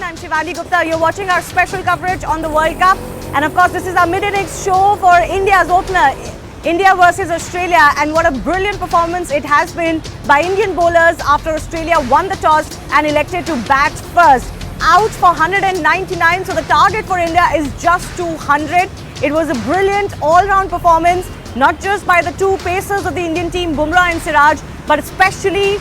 I'm Shivani Gupta. You're watching our special coverage on the World Cup. And of course, this is our mid-innings show for India's opener, India versus Australia. And what a brilliant performance it has been by Indian bowlers after Australia won the toss and elected to bat first. Out for 199, so the target for India is just 200. It was a brilliant all-round performance, not just by the two pacers of the Indian team, Bumrah and Siraj, but especially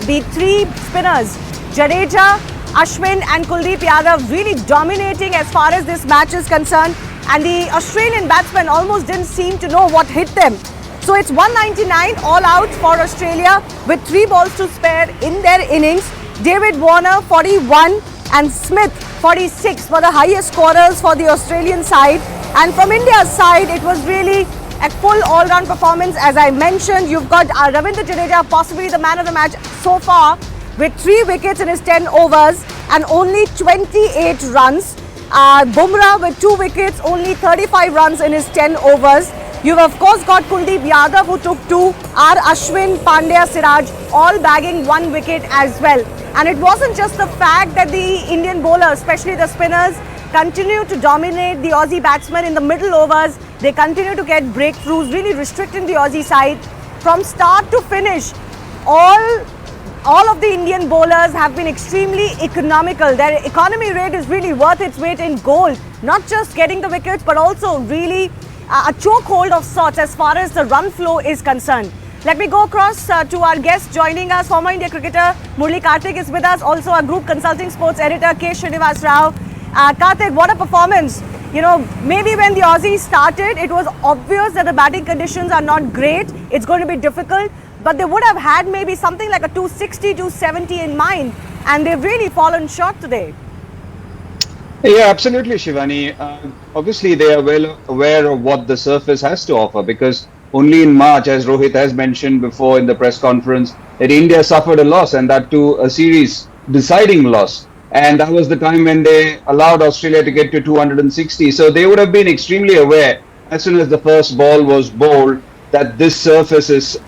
the three spinners, Jadeja, Ashwin and Kuldeep Yadav, really dominating as far as this match is concerned. And the Australian batsmen almost didn't seem to know what hit them. So it's 199 all out for Australia with 3 balls to spare in their innings. David Warner 41 and Smith 46 were the highest scorers for the Australian side. And from India's side, it was really a full all-round performance. As I mentioned, you've got Ravindra Jadeja, possibly the man of the match so far, with 3 wickets in his 10 overs and only 28 runs. Bumrah with 2 wickets, only 35 runs in his 10 overs. You've of course got Kuldeep Yadav who took 2, Ashwin, Pandya, Siraj all bagging 1 wicket as well. And it wasn't just the fact that the Indian bowlers, especially the spinners, continue to dominate the Aussie batsmen in the middle overs. They continue to get breakthroughs, really restricting the Aussie side. From start to finish, all of the Indian bowlers have been extremely economical. Their economy rate is really worth its weight in gold. Not just getting the wickets, but also really a chokehold of sorts as far as the run flow is concerned. Let me go across to our guest joining us. Former India cricketer Murali Karthik is with us. Also our group consulting sports editor K. Srinivasrao. Karthik, what a performance. You know, maybe when the Aussies started, it was obvious that the batting conditions are not great. It's going to be difficult. But they would have had maybe something like a 260, 270 in mind. And they've really fallen short today. Yeah, absolutely, Shivani. Obviously, they are well aware of what the surface has to offer, because only in March, as Rohit has mentioned before in the press conference, that India suffered a loss, and that too a series deciding loss. And that was the time when they allowed Australia to get to 260. So they would have been extremely aware as soon as the first ball was bowled that this surface is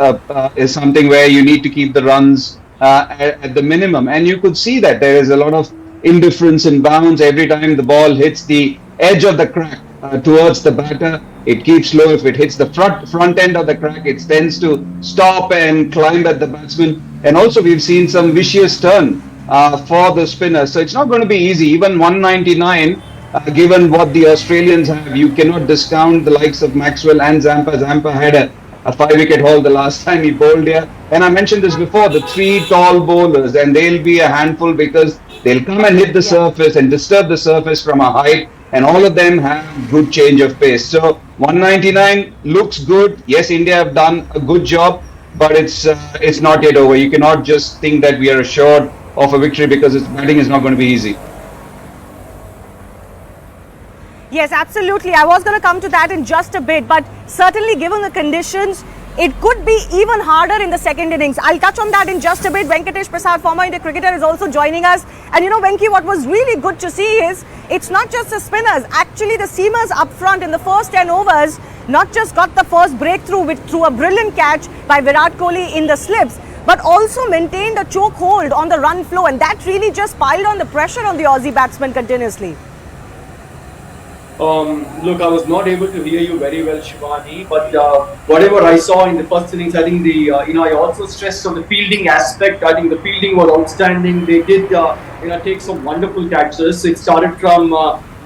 something where you need to keep the runs at the minimum. And you could see that there is a lot of indifference in bounds. Every time the ball hits the edge of the crack towards the batter, it keeps low. If it hits the front end of the crack, it tends to stop and climb at the batsman. And also we've seen some vicious turn for the spinners. So it's not going to be easy. Even 199, given what the Australians have, you cannot discount the likes of Maxwell and Zampa. Zampa had a 5-wicket haul the last time he bowled here. And I mentioned this before, the 3 tall bowlers, and they'll be a handful because they'll come and hit the surface and disturb the surface from a height, and all of them have good change of pace. So 199 looks good. Yes, India have done a good job, but it's not yet over. You cannot just think that we are assured of a victory because its batting is not going to be easy. Yes, absolutely. I was going to come to that in just a bit, but certainly given the conditions, it could be even harder in the second innings. I'll touch on that in just a bit. Venkatesh Prasad, former India cricketer, is also joining us. And you know, Venki, what was really good to see is it's not just the spinners. Actually, the seamers up front in the first 10 overs not just got the first breakthrough through a brilliant catch by Virat Kohli in the slips, but also maintained a choke hold on the run flow. And that really just piled on the pressure on the Aussie batsmen continuously. Look, I was not able to hear you very well, Shivani, but whatever I saw in the first innings, I think I also stressed on the fielding aspect. I think the fielding was outstanding. They did, take some wonderful catches. It started from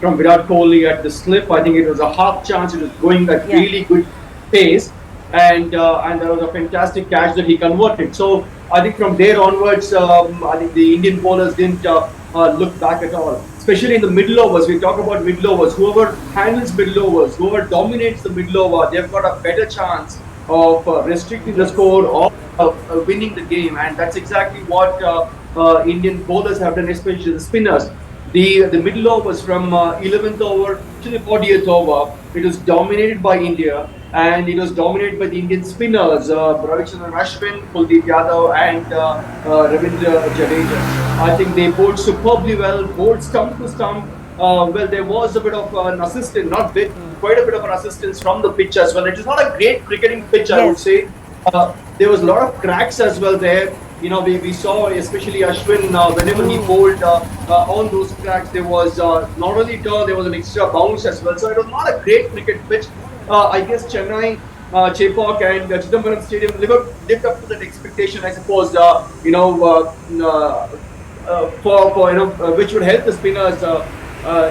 Virat Kohli at the slip. I think it was a half chance. It was going at really good pace, and there was a fantastic catch that he converted. So I think from there onwards, I think the Indian bowlers didn't look back at all. Especially in the middle overs, we talk about middle overs. Whoever handles middle overs, whoever dominates the middle over, they've got a better chance of restricting the score or winning the game. And that's exactly what Indian bowlers have done, especially the spinners. The middle overs from 11th over to the 40th over, it was dominated by India. And it was dominated by the Indian spinners, Ravichandran Ashwin, Kuldeep Yadav and Ravindra Jadeja. I think they bowled superbly well, bowled stump to stump. Well, there was a bit of an assistance, quite a bit of an assistance from the pitch as well. It is not a great cricketing pitch, I would say. There was a lot of cracks as well there. we saw especially Ashwin, whenever he bowled on those tracks, there was not only turn, there was an extra bounce as well. So it was not a great cricket pitch. I guess Chennai, Chepuk and Chidambaram Stadium lived up to that expectation, I suppose. Which would help the spinners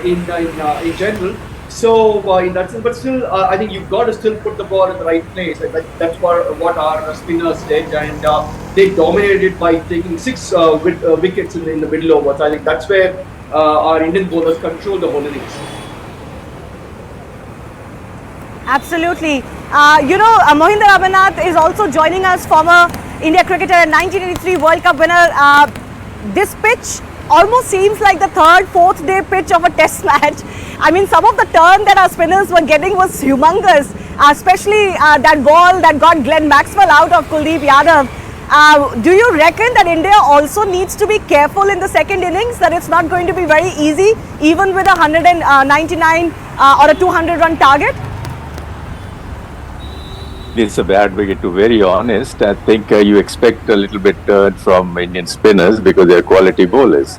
in general. So in that sense, but still, I think you've got to still put the ball in the right place. That's what our spinners did, and they dominated by taking 6 wickets in the middle overs. I think that's where our Indian bowlers control the whole innings. Absolutely. Mohinder Abhinath is also joining us, former India cricketer and 1983 World Cup winner. This pitch almost seems like the 3rd, 4th day pitch of a test match. I mean, some of the turn that our spinners were getting was humongous, especially that ball that got Glenn Maxwell out of Kuldeep Yadav. Do you reckon that India also needs to be careful in the second innings, that it's not going to be very easy, even with a 199 or a 200-run target? It's a bad wicket, to be very honest. I think you expect a little bit turn from Indian spinners because they're quality bowlers.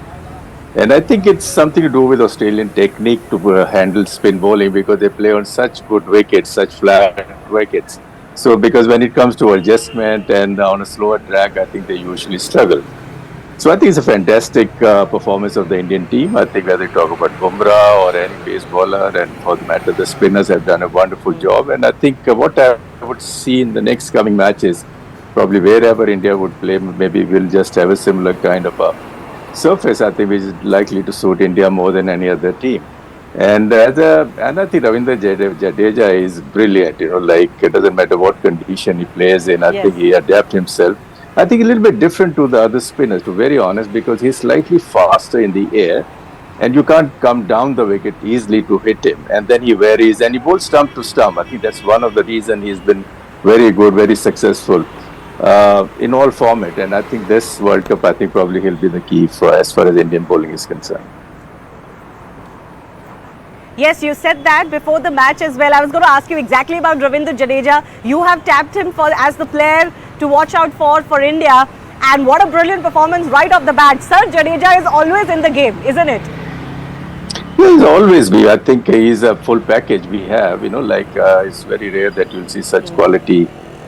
And I think it's something to do with Australian technique to handle spin bowling, because they play on such good wickets, such flat wickets. So because when it comes to adjustment and on a slower track, I think they usually struggle. So I think it's a fantastic performance of the Indian team. I think whether you talk about Bumrah or any pace bowler, and for the matter, the spinners have done a wonderful job. And I think what I would see in the next coming matches, probably wherever India would play, maybe we'll just have a similar kind of a surface, I think, which is likely to suit India more than any other team. And I think Ravindra Jadeja is brilliant. It doesn't matter what condition he plays in. I think he adapts himself. I think a little bit different to the other spinners, to be very honest, because he's slightly faster in the air, and you can't come down the wicket easily to hit him. And then he varies, and he bowls stump to stump. I think that's one of the reasons he's been very good, very successful in all format. And I think this World Cup, I think probably he'll be the key for as far as Indian bowling is concerned. Yes, you said that before the match as well. I was going to ask you exactly about Ravindra Jadeja. You have tapped him as the player to watch out for India. And what a brilliant performance right off the bat. Sir, Jadeja is always in the game, isn't it? He'll always be. I think he's a full package we have. It's very rare that you'll see such quality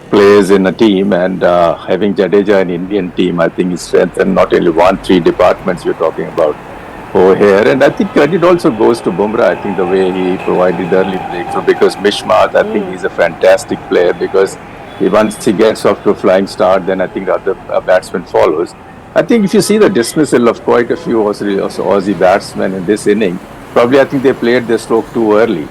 players in a team. And having Jadeja in Indian team, I think is strengthened not only 3 departments you're talking about over here. And I think credit also goes to Bumrah. I think the way he provided early breakthrough, because Mishmat, I think he's a fantastic player, because once he gets off to a flying start, then I think other batsmen follows. I think if you see the dismissal of quite a few Aussie batsmen in this inning, probably I think they played their stroke too early.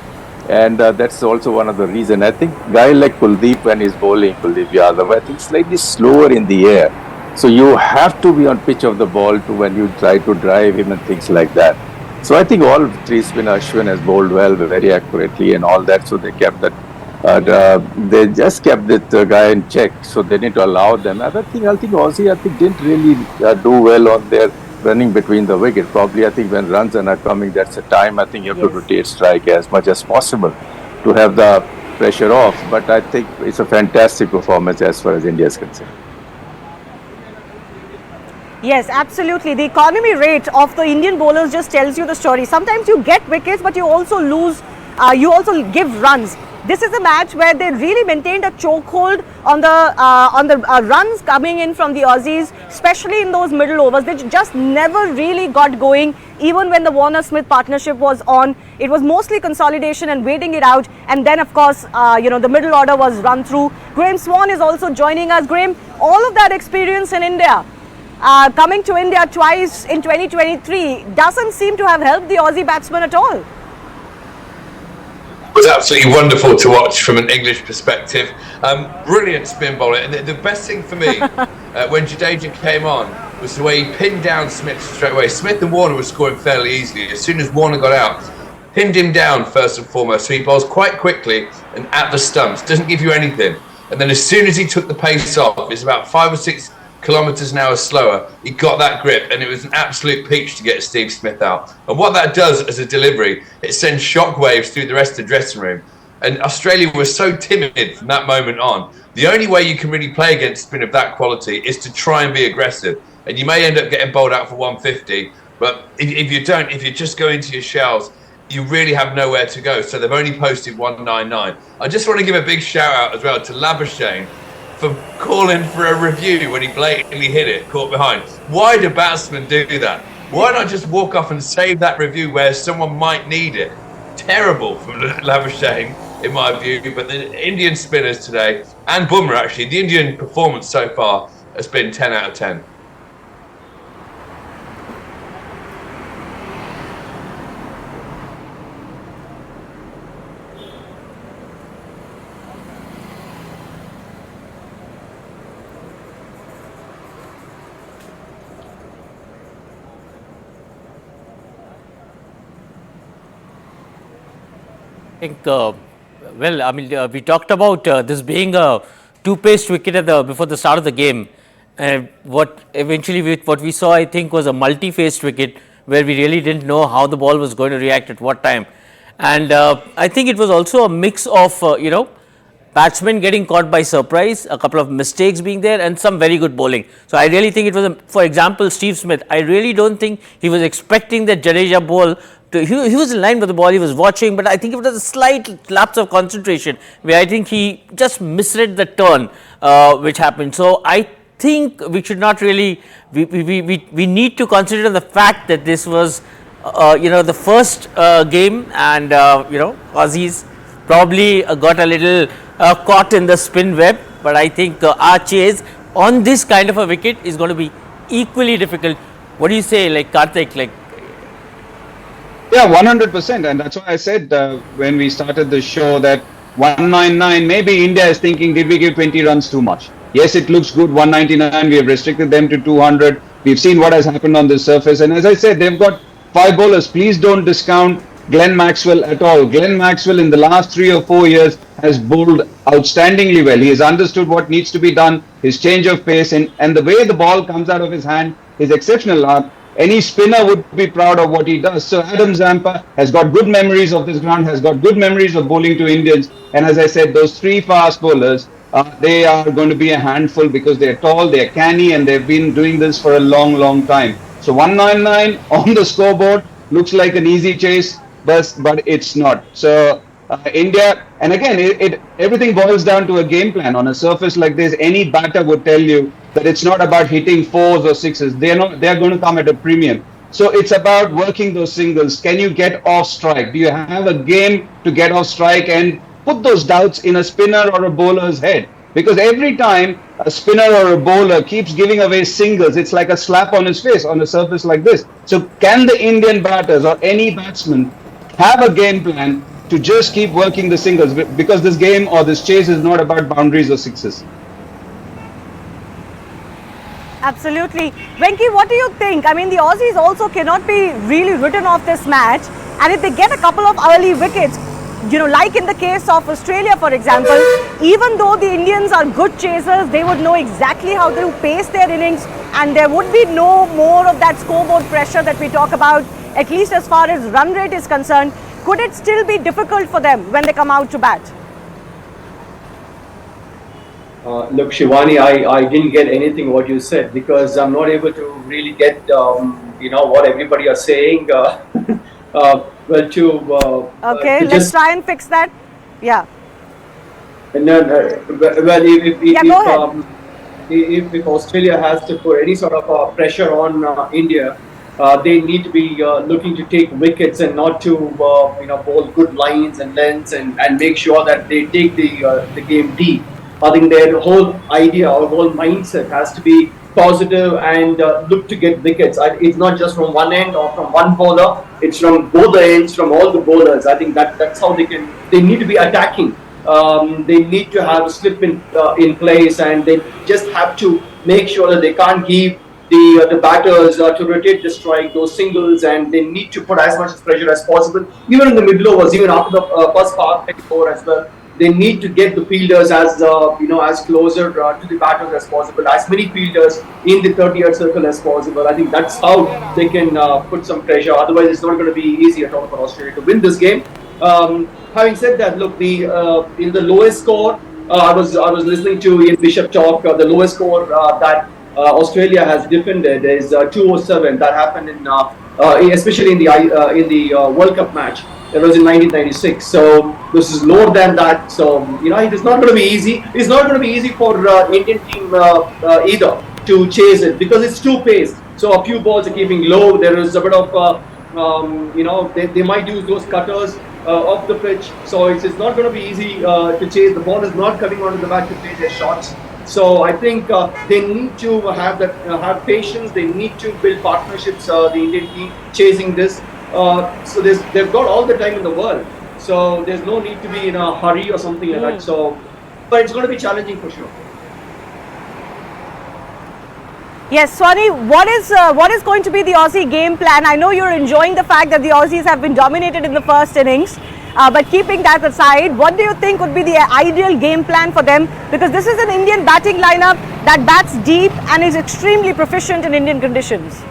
And that's also one of the reasons. I think guy like Kuldeep, when he's bowling, Kuldeep Yadav, I think slightly slower in the air. So you have to be on pitch of the ball when you try to drive him and things like that. So I think all 3 spinners, Ashwin has bowled well, very accurately and all that. So they kept that. They just kept that guy in check. So they need to allow them. I think Aussie didn't really do well on their running between the wicket. Probably I think when runs are not coming, that's the time I think you have to rotate strike as much as possible to have the pressure off. But I think it's a fantastic performance as far as India is concerned. Yes, absolutely. The economy rate of the Indian bowlers just tells you the story. Sometimes you get wickets, but you also lose, you also give runs. This is a match where they really maintained a chokehold on the runs coming in from the Aussies, especially in those middle overs. They just never really got going, even when the Warner-Smith partnership was on. It was mostly consolidation and waiting it out. And then, of course, the middle order was run through. Graham Swan is also joining us. Graham, all of that experience in India, coming to India twice in 2023, doesn't seem to have helped the Aussie batsmen at all. It was absolutely wonderful to watch from an English perspective. Brilliant spin bowler. And the best thing for me when Jadeja came on was the way he pinned down Smith straight away. Smith and Warner were scoring fairly easily. As soon as Warner got out, pinned him down first and foremost. So he bowls quite quickly and at the stumps. Doesn't give you anything. And then as soon as he took the pace off, it's about 5 or 6 kilometres an hour slower, he got that grip, and it was an absolute peach to get Steve Smith out. And what that does as a delivery, it sends shockwaves through the rest of the dressing room. And Australia was so timid from that moment on. The only way you can really play against spin of that quality is to try and be aggressive. And you may end up getting bowled out for 150, but if you don't, if you just go into your shells, you really have nowhere to go. So they've only posted 199. I just want to give a big shout out as well to Labuschagne for calling for a review when he blatantly hit it, caught behind. Why do batsmen do that? Why not just walk off and save that review where someone might need it? Terrible from Labuschagne, in my view. But the Indian spinners today, and Bumrah actually, the Indian performance so far has been 10 out of 10. We talked about this being a two-paced wicket before the start of the game. What we saw, I think, was a multi-faced wicket where we really didn't know how the ball was going to react at what time. And I think it was also a mix of, batsmen getting caught by surprise, a couple of mistakes being there, and some very good bowling. So I really think it was, for example, Steve Smith. I really don't think he was expecting that Jadeja bowl. He was in line with the ball, he was watching, but I think it was a slight lapse of concentration where I think he just misread the turn which happened. So I think we should not really, we need to consider the fact that this was, the first game, and, Aussies probably got a little caught in the spin web, but I think our chase on this kind of a wicket is going to be equally difficult. What do you say, Karthik, Yeah, 100%. And that's why I said when we started the show that 199, maybe India is thinking, did we give 20 runs too much? Yes, it looks good, 199. We have restricted them to 200. We've seen what has happened on this surface. And as I said, they've got 5 bowlers. Please don't discount Glenn Maxwell at all. Glenn Maxwell in the last 3 or 4 years has bowled outstandingly well. He has understood what needs to be done, his change of pace, and the way the ball comes out of his hand is exceptional. Any spinner would be proud of what he does. So Adam Zampa has got good memories of this ground, has got good memories of bowling to Indians. And as I said, those 3 fast bowlers, they are going to be a handful because they're tall, they're canny, and they've been doing this for a long, long time. So 199 on the scoreboard looks like an easy chase, but it's not. So India, and again, everything boils down to a game plan. On a surface like this, any batter would tell you that it's not about hitting 4s or 6s. They're going to come at a premium. So it's about working those singles. Can you get off strike? Do you have a game to get off strike and put those doubts in a spinner or a bowler's head? Because every time a spinner or a bowler keeps giving away singles, it's like a slap on his face on a surface like this. So can the Indian batters or any batsman have a game plan to just keep working the singles? Because this game or this chase is not about boundaries or 6s. Absolutely. Venki, what do you think? I mean, the Aussies also cannot be really written off this match. And if they get a couple of early wickets, like in the case of Australia, for example, even though the Indians are good chasers, they would know exactly how to pace their innings, and there would be no more of that scoreboard pressure that we talk about, at least as far as run rate is concerned. Could it still be difficult for them when they come out to bat? Look, Shivani, I didn't get anything what you said because I'm not able to really get, what everybody are saying. Okay, let's try and fix that. Yeah. No, well, if Australia has to put any sort of pressure on India, they need to be looking to take wickets and not to, bowl good lines and lengths and make sure that they take the game deep. I think their whole idea or whole mindset has to be positive and look to get wickets. It's not just from one end or from one bowler. It's from both the ends, from all the bowlers. I think that's how they need to be attacking. They need to have a slip in place, and they just have to make sure that they can't give the batters to rotate the strike, those singles, and they need to put as much pressure as possible. Even in the middle overs, even after the first part over as well. They need to get the fielders as closer to the batters as possible, as many fielders in the 30-yard circle as possible. I think that's how they can put some pressure. Otherwise, it's not going to be easy at all for Australia to win this game. Having said that, look, in the lowest score, I was listening to Ian Bishop talk. The lowest score that Australia has defended is 207. That happened especially in the World Cup match. That was in 1996. So this is lower than that. So it is not going to be easy. It's not going to be easy for Indian team either to chase it because it's too paced. So a few balls are keeping low. There is a bit of they might use those cutters off the pitch. So it's not going to be easy to chase. The ball is not coming onto the back to play their shots. So I think they need to have patience. They need to build partnerships. The Indian team chasing this. So they've got all the time in the world. So there's no need to be in a hurry or something like that. So, but it's going to be challenging for sure. Yes, Swani, what is going to be the Aussie game plan? I know you're enjoying the fact that the Aussies have been dominated in the first innings. But keeping that aside, what do you think would be the ideal game plan for them? Because this is an Indian batting lineup that bats deep and is extremely proficient in Indian conditions.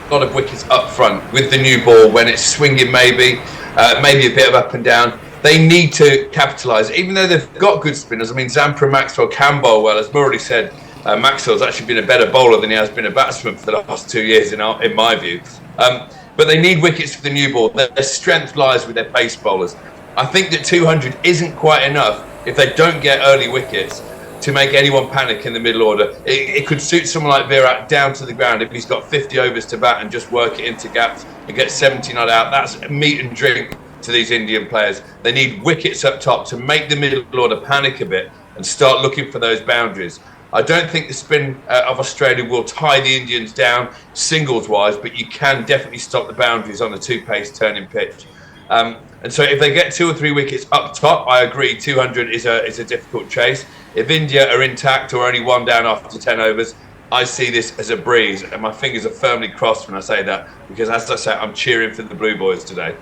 A lot of wickets up front with the new ball when it's swinging, maybe a bit of up and down. They need to capitalise, even though they've got good spinners. I mean, Zampa and Maxwell can bowl well. As Murali said, Maxwell's actually been a better bowler than he has been a batsman for the last 2 years, in my view. But they need wickets for the new ball. Their strength lies with their pace bowlers. I think that 200 isn't quite enough if they don't get early wickets to make anyone panic in the middle order. It could suit someone like Virat down to the ground if he's got 50 overs to bat and just work it into gaps and get 70 not out. That's meat and drink to these Indian players. They need wickets up top to make the middle order panic a bit and start looking for those boundaries. I don't think the spin of Australia will tie the Indians down singles-wise, but you can definitely stop the boundaries on the two-pace turning pitch. And so if they get 2 or 3 wickets up top, I agree, 200 is a difficult chase. If India are intact or only 1 down after 10 overs, I see this as a breeze. And my fingers are firmly crossed when I say that, because as I say, I'm cheering for the Blue Boys today.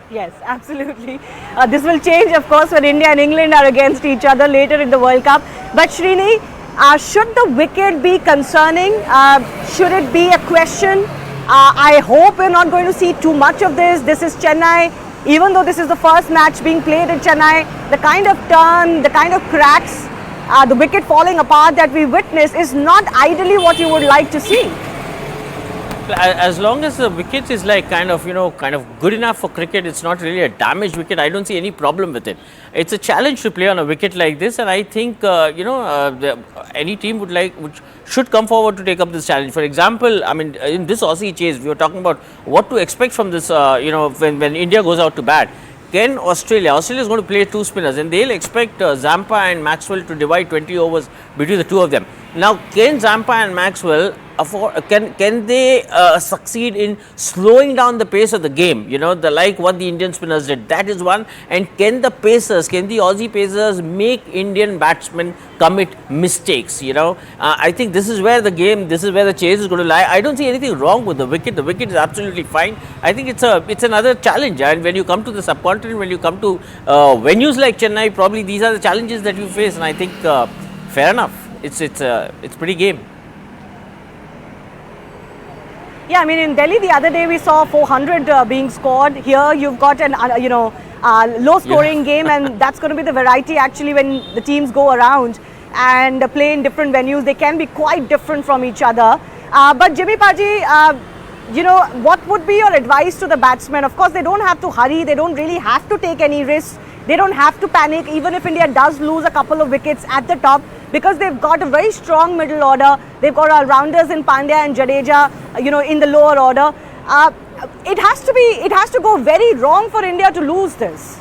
Yes, absolutely. This will change, of course, when India and England are against each other later in the World Cup. But Srini, should the wicket be concerning? Should it be a question? I hope we're not going to see too much of this. This is Chennai. Even though this is the first match being played in Chennai, the kind of turn, the kind of cracks, the wicket falling apart that we witness is not ideally what you would like to see. As long as the wicket is like kind of good enough for cricket, it's not really a damaged wicket. I don't see any problem with it. It's a challenge to play on a wicket like this, and I think any team should come forward to take up this challenge. For example, I mean, in this Aussie chase, we were talking about what to expect from this. When India goes out to bat. Can Australia is going to play 2 spinners, and they'll expect Zampa and Maxwell to divide 20 overs between the 2 of them. Now, can Zampa and Maxwell can they succeed in slowing down the pace of the game? Like what the Indian spinners did. That is one. And can the Aussie pacers make Indian batsmen commit mistakes? I think this is where the chase is going to lie. I don't see anything wrong with the wicket. The wicket is absolutely fine. I think it's another challenge. And when you come to the subcontinent, when you come to venues like Chennai, probably these are the challenges that you face. And I think fair enough. It's pretty game. Yeah, I mean, in Delhi the other day we saw 400 being scored. Here you've got an low-scoring game, and that's going to be the variety actually when the teams go around and play in different venues. They can be quite different from each other. But Jimmy Paji, what would be your advice to the batsmen? Of course, they don't have to hurry. They don't really have to take any risks. They don't have to panic, even if India does lose a couple of wickets at the top, because they've got a very strong middle order. They've got all-rounders in Pandya and Jadeja, in the lower order. It has to go very wrong for India to lose this.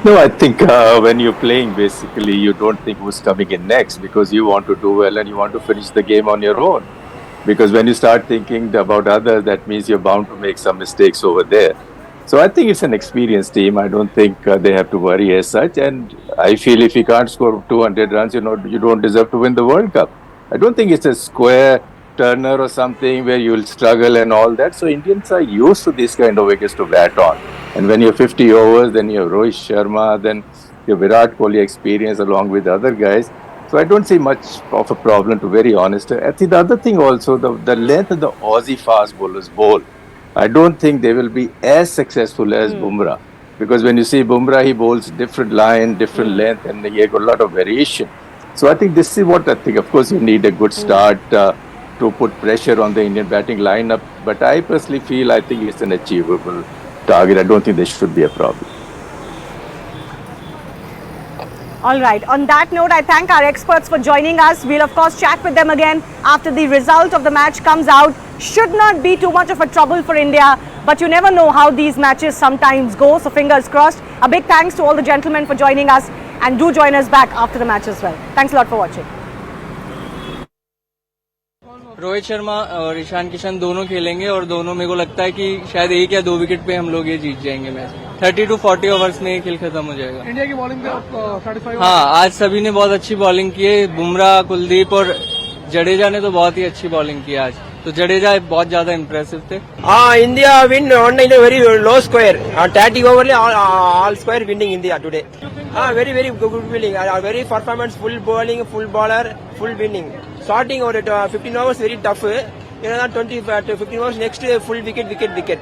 No, I think when you're playing, basically, you don't think who's coming in next, because you want to do well and you want to finish the game on your own. Because when you start thinking about others, that means you're bound to make some mistakes over there. So I think it's an experienced team. I don't think they have to worry as such. And I feel if you can't score 200 runs, you don't deserve to win the World Cup. I don't think it's a square turner or something where you'll struggle and all that. So Indians are used to these kind of wickets to bat on. And when you're 50 overs, then you have Rohit Sharma, then you have Virat Kohli experience along with other guys. So I don't see much of a problem, to be very honest. I think the other thing also, the length of the Aussie fast bowlers bowl I don't think they will be as successful as Bumrah. Because when you see Bumrah, he bowls different line, different length, and he got a lot of variation. So I think this is what I think. Of course, you need a good start to put pressure on the Indian batting lineup. But I personally feel I think it's an achievable target. I don't think there should be a problem. All right. On that note, I thank our experts for joining us. We'll of course chat with them again after the result of the match comes out. Should not be too much of a trouble for India, but you never know how these matches sometimes go. So fingers crossed. A big thanks to all the gentlemen for joining us, and do join us back after the match as well. Thanks a lot for watching. Rohit Sharma और ईशान किशन दोनों खेलेंगे और दोनों मेरे को लगता है कि शायद एक या दो विकेट पे हम लोग ये जीत जाएंगे मैच। 30 to 40 ओवर्स में ये खेल खत्म हो जाएगा। इंडिया की बॉलिंग पे सैटिस्फाई? हाँ, आज सभी ने बहुत अच्छी बॉलिंग की है। बुमराह, कुलदीप और जडेजा ने तो बहुत ही अच्छी बॉलिंग की आज। तो जडेजा बहुत ज्यादा इम्प्रेसिव थे। India win on in a very low square. 30 over all square winning India today. Very good winning. Very performance, full bowling, full bowler, full winning. Starting over at 15 hours very tough. 20 to 15 hours next full wicket.